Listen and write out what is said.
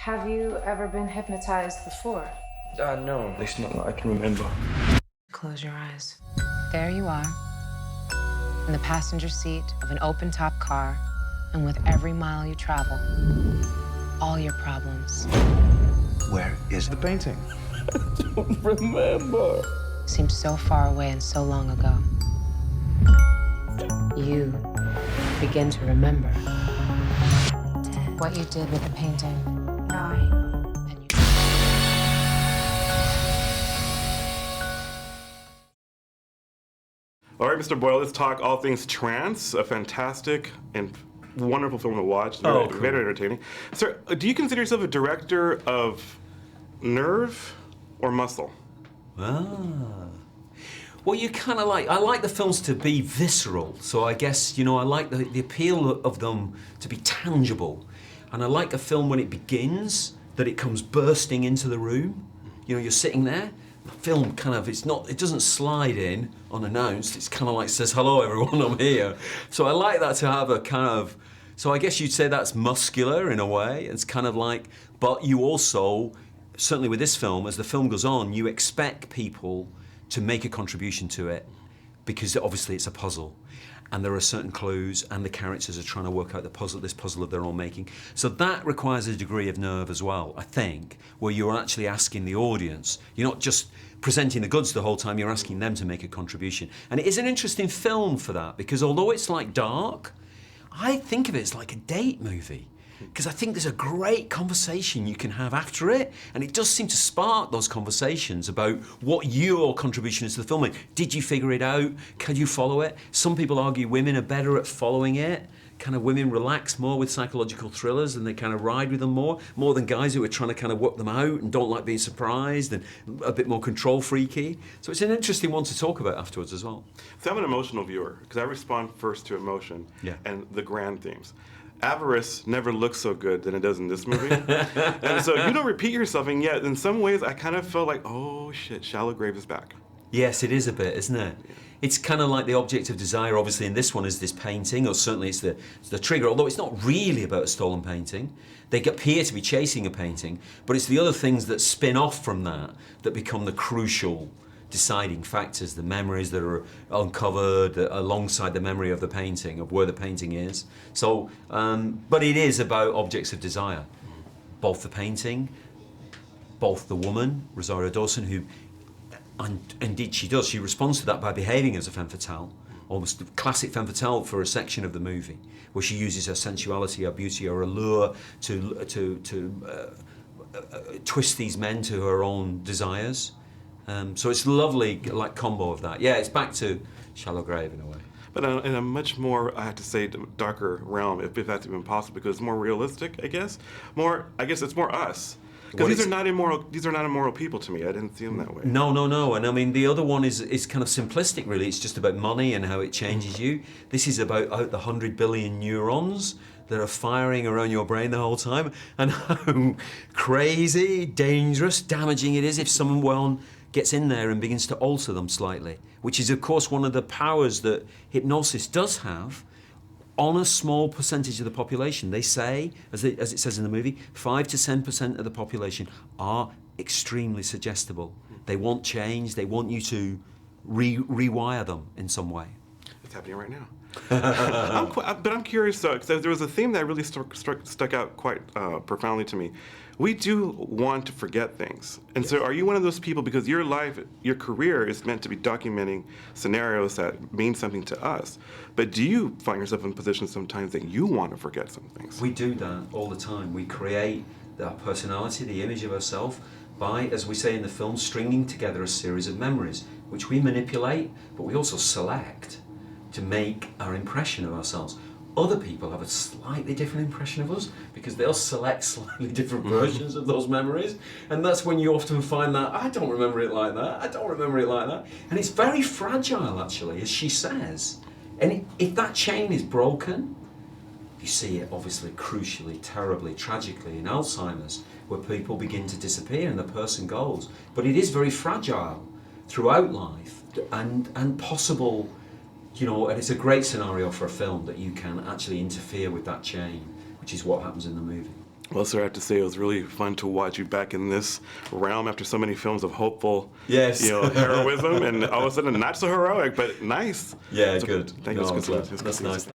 Have you ever been hypnotized before? No, at least not that I can remember. Close your eyes. There you are, in the passenger seat of an open-top car, and with every mile you travel, all your problems Where is the painting? I don't remember. seem so far away and so long ago. You begin to remember what you did with the painting. 9. And you... All right, Mr. Boyle, let's talk all things trance, a fantastic and wonderful film to watch. Very, cool. very entertaining. Sir, do you consider yourself a director of nerve or muscle? Well, you kind of like, I like the films to be visceral, so I guess, you know, I like the appeal of them to be tangible. And I like a film when it begins, that it comes bursting into the room. You know, you're sitting there, the film kind of, it doesn't slide in unannounced, it's kind of like says, hello everyone, I'm here. So I like that to have a kind of, so I guess you'd say that's muscular in a way. It's kind of like, but you also, certainly with this film, as the film goes on, you expect people to make a contribution to it because obviously it's a puzzle and there are certain clues and the characters are trying to work out this puzzle of their own making. So that requires a degree of nerve as well, I think, where you're actually asking the audience. You're not just presenting the goods the whole time, you're asking them to make a contribution. And it is an interesting film for that because although it's like dark, I think of it as like a date movie. Because I think there's a great conversation you can have after it, and it does seem to spark those conversations about what your contribution is to the film. Like, did you figure it out? Can you follow it? Some people argue women are better at following it. Kind of women relax more with psychological thrillers and they kind of ride with them more than guys who are trying to kind of work them out and don't like being surprised and a bit more control freaky. So it's an interesting one to talk about afterwards as well. So I'm an emotional viewer because I respond first to emotion and the grand themes. Avarice never looks so good than it does in this movie. And so you don't repeat yourself, and yet in some ways I kind of felt like, oh shit, Shallow Grave is back. Yes, it is a bit, isn't it? Yeah. It's kind of like the object of desire, obviously, in this one is this painting, or certainly it's the trigger, although it's not really about a stolen painting. They appear to be chasing a painting, but it's the other things that spin off from that become the crucial deciding factors, the memories that are uncovered alongside the memory of the painting, of where the painting is. So, but it is about objects of desire. Both the painting, both the woman, Rosario Dawson, who, and indeed she does, she responds to that by behaving as a femme fatale, almost a classic femme fatale for a section of the movie, where she uses her sensuality, her beauty, her allure to twist these men to her own desires. So it's a lovely like combo of that. Yeah, it's back to Shallow Grave in a way. But in a much more, I have to say, darker realm, if that's even possible, because it's more realistic, I guess. I guess it's more us. Because these are not immoral people to me. I didn't see them that way. No. And I mean, the other one is kind of simplistic, really. It's just about money and how it changes you. This is about the 100 billion neurons that are firing around your brain the whole time, and how crazy, dangerous, damaging it is if someone gets in there and begins to alter them slightly, which is, of course, one of the powers that hypnosis does have on a small percentage of the population. They say, as it says in the movie, 5 to 10% of the population are extremely suggestible. They want change, they want you to rewire them in some way. It's happening right now. But I'm curious, though, because there was a theme that really stuck out quite profoundly to me. We do want to forget things. And so are you one of those people, because your life, your career is meant to be documenting scenarios that mean something to us, but do you find yourself in positions sometimes that you want to forget some things? We do that all the time. We create that personality, the image of ourselves, by, as we say in the film, stringing together a series of memories, which we manipulate, but we also select to make our impression of ourselves. Other people have a slightly different impression of us because they'll select slightly different versions of those memories, and that's when you often find that, I don't remember it like that, I don't remember it like that. And it's very fragile, actually, as she says. And if that chain is broken, you see it obviously crucially, terribly, tragically in Alzheimer's, where people begin to disappear and the person goes. But it is very fragile throughout life and possible. You know, and it's a great scenario for a film that you can actually interfere with that chain, which is what happens in the movie. Well, sir, I have to say it was really fun to watch you back in this realm after so many films of hopeful, Yes. heroism, and all of a sudden not so heroic, but nice. Yeah, So, good. Thank you. No, It's good to- that's it's good to- nice.